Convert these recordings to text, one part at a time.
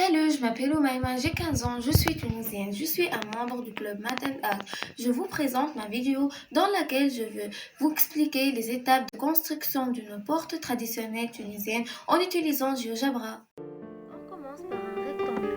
Salut, je m'appelle Oumaima, j'ai 15 ans, je suis tunisienne, je suis un membre du club Math and Art. Je vous présente ma vidéo dans laquelle je veux vous expliquer les étapes de construction d'une porte traditionnelle tunisienne en utilisant GeoGebra. On commence par un rectangle.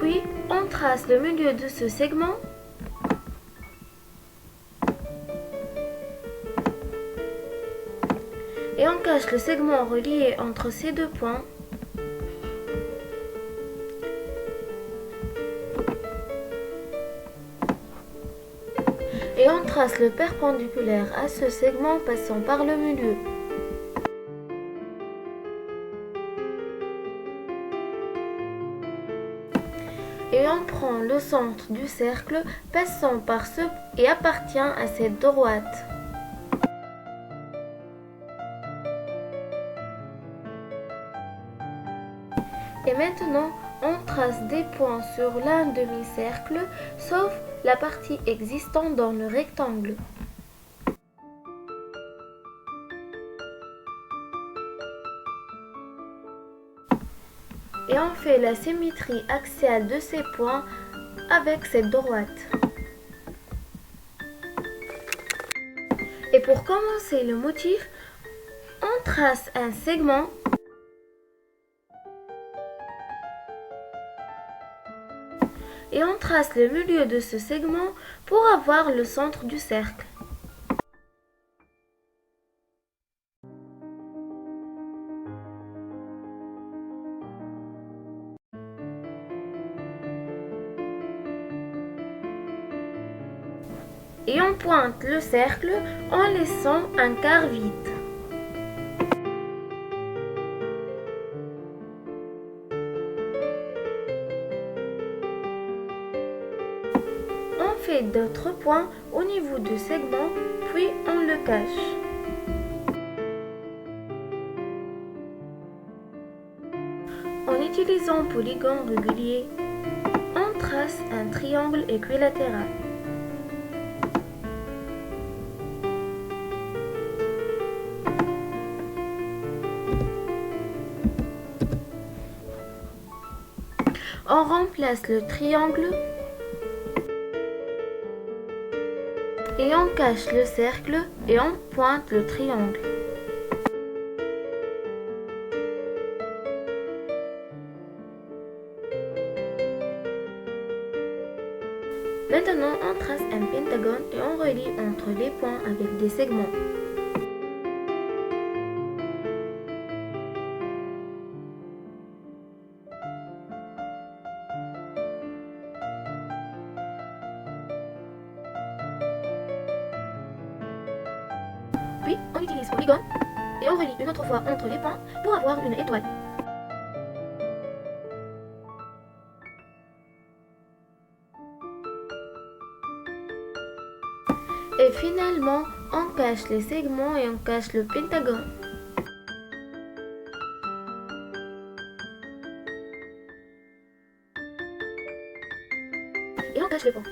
Puis, on trace le milieu de ce segment et on cache le segment relié entre ces deux points. Et on trace le perpendiculaire à ce segment passant par le milieu. Et on prend le centre du cercle passant par ce et appartient à cette droite. Et maintenant, on trace des points sur l'un demi-cercle, sauf la partie existante dans le rectangle. Et on fait la symétrie axiale de ces points avec cette droite. Et pour commencer le motif, on trace un segment et on trace le milieu de ce segment pour avoir le centre du cercle. Et on pointe le cercle en laissant un quart vide. On fait d'autres points au niveau du segment, puis on le cache. En utilisant polygone régulier, on trace un triangle équilatéral. On remplace le triangle et on cache le cercle et on pointe le triangle. Maintenant, on trace un pentagone et on relie entre les points avec des segments. Puis, on utilise polygone et on relie une autre fois entre les points pour avoir une étoile. Et finalement, on cache les segments et on cache le pentagone. Et on cache les points.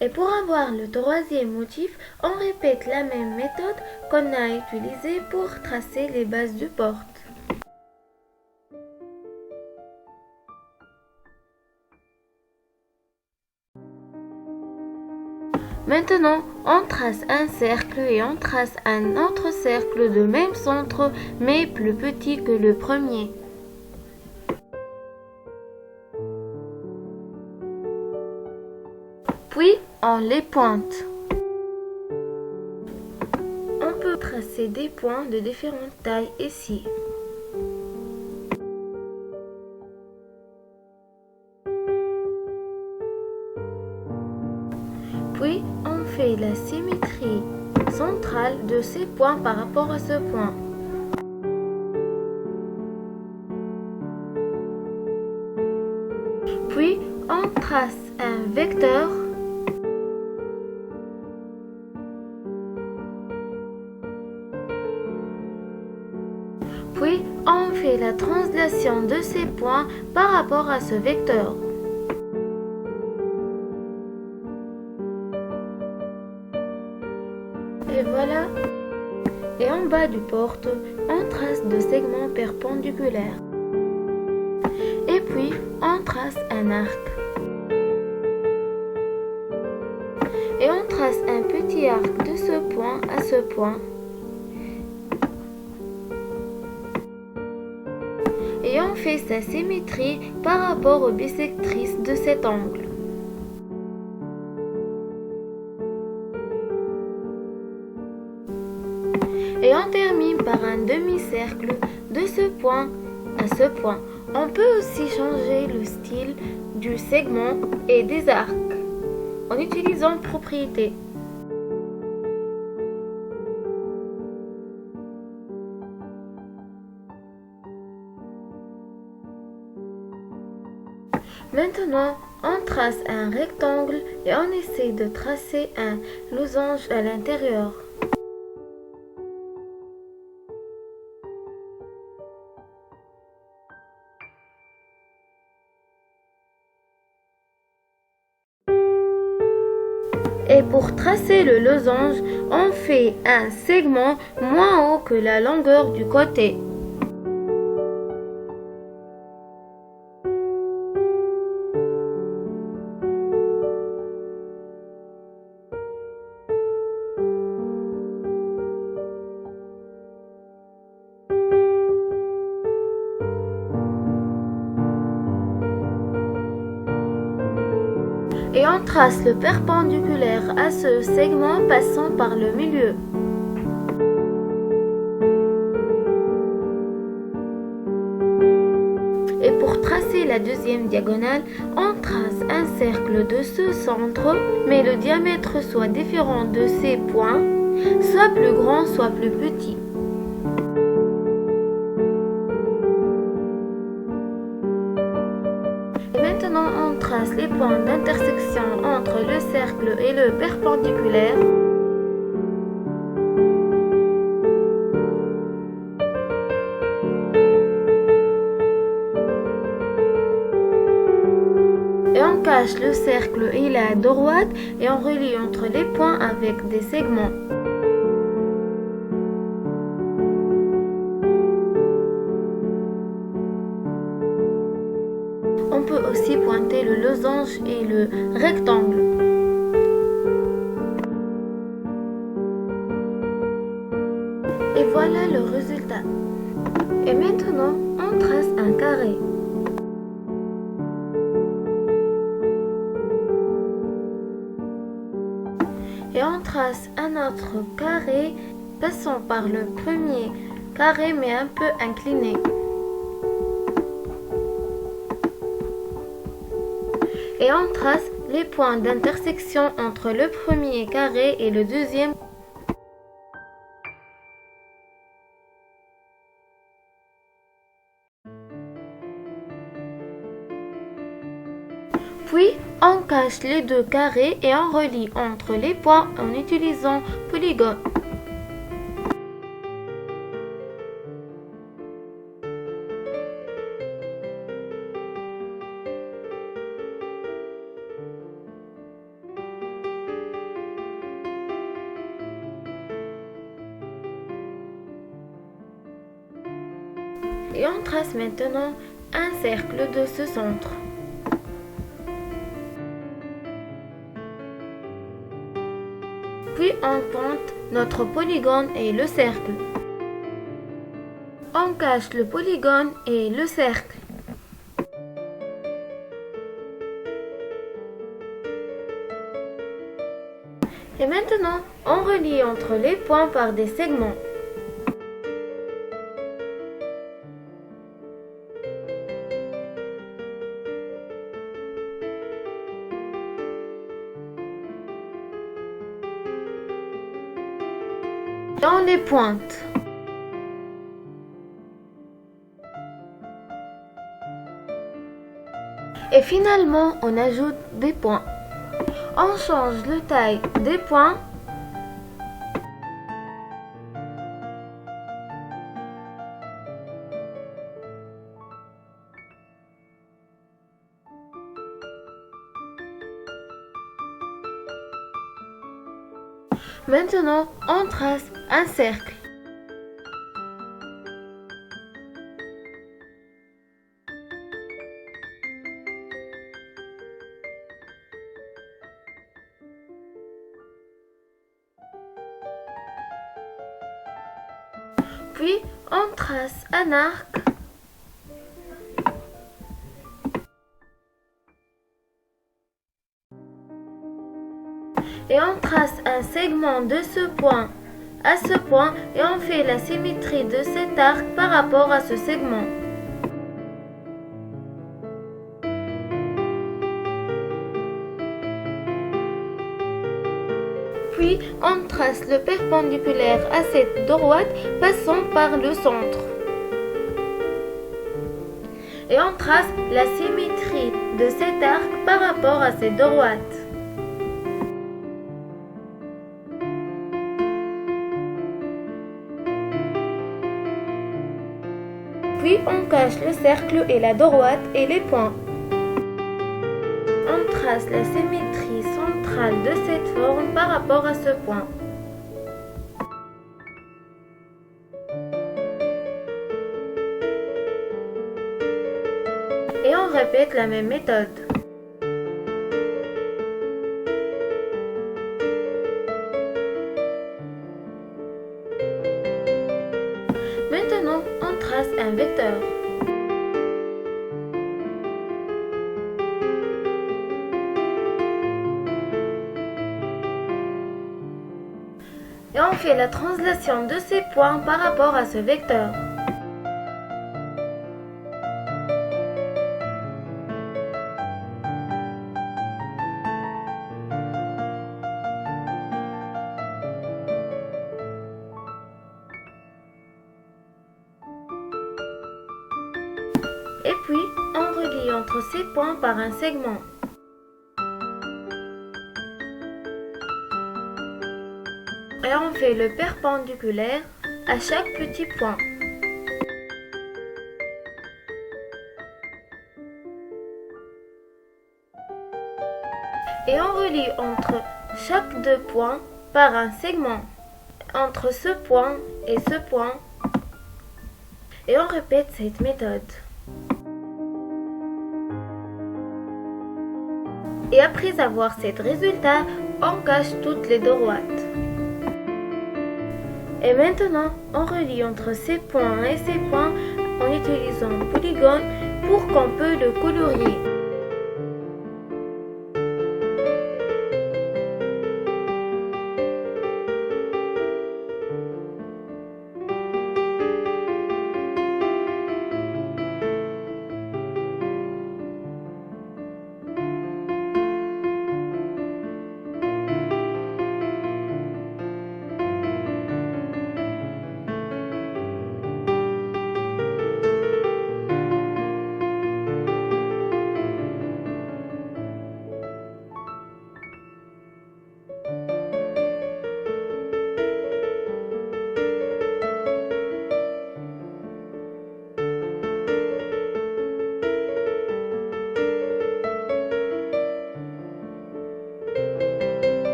Et pour avoir le troisième motif, on répète la même méthode qu'on a utilisée pour tracer les bases du porte. Maintenant, on trace un cercle et on trace un autre cercle de même centre, mais plus petit que le premier. Puis, on les pointe. On peut tracer des points de différentes tailles ici. Puis, on fait la symétrie centrale de ces points par rapport à ce point. Puis, on trace un vecteur la translation de ces points par rapport à ce vecteur. Et voilà. Et en bas du porte, on trace deux segments perpendiculaires. Et puis, on trace un arc. Et on trace un petit arc de ce point à ce point. Et on fait sa symétrie par rapport aux bissectrices de cet angle. Et on termine par un demi-cercle de ce point à ce point. On peut aussi changer le style du segment et des arcs en utilisant propriétés. Maintenant, on trace un rectangle et on essaie de tracer un losange à l'intérieur. Et pour tracer le losange, on fait un segment moins haut que la longueur du côté. Et on trace le perpendiculaire à ce segment passant par le milieu. Et pour tracer la deuxième diagonale, on trace un cercle de ce centre, mais le diamètre soit différent de ces points, soit plus grand, soit plus petit. Maintenant, on trace les points d'intersection entre le cercle et le perpendiculaire. Et on cache le cercle et la droite et on relie entre les points avec des segments. On peut aussi pointer le losange et le rectangle. Et voilà le résultat. Et maintenant, on trace un carré. Et on trace un autre carré passant par le premier carré mais un peu incliné. Et on trace les points d'intersection entre le premier carré et le deuxième. Puis, on cache les deux carrés et on relie entre les points en utilisant polygone. Et on trace maintenant un cercle de ce centre. Puis on pointe notre polygone et le cercle. On cache le polygone et le cercle. Et maintenant, on relie entre les points par des segments. Et on les pointe. Et finalement, on ajoute des points. On change la taille des points. Maintenant, on trace un cercle. Puis, on trace un arc. Et on trace un segment de ce point à ce point et on fait la symétrie de cet arc par rapport à ce segment. Puis on trace le perpendiculaire à cette droite passant par le centre. Et on trace la symétrie de cet arc par rapport à cette droite. Puis on cache le cercle et la droite et les points. On trace la symétrie centrale de cette forme par rapport à ce point. Et on répète la même méthode. Maintenant, on trace un vecteur. Et on fait la translation de ces points par rapport à ce vecteur. Et puis, on relie entre ces points par un segment. Et on fait le perpendiculaire à chaque petit point. Et on relie entre chaque deux points par un segment. Entre ce point et ce point. Et on répète cette méthode. Et après avoir ce résultat, on cache toutes les droites. Et maintenant, on relie entre ces points et ces points en utilisant le polygone pour qu'on peut le colorier.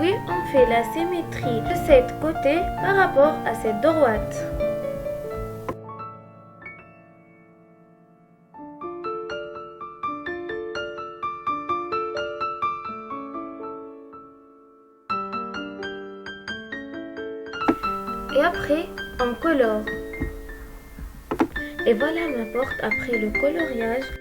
Puis on fait la symétrie de cette côté par rapport à cette droite. Et après, on colore. Et voilà ma porte après le coloriage.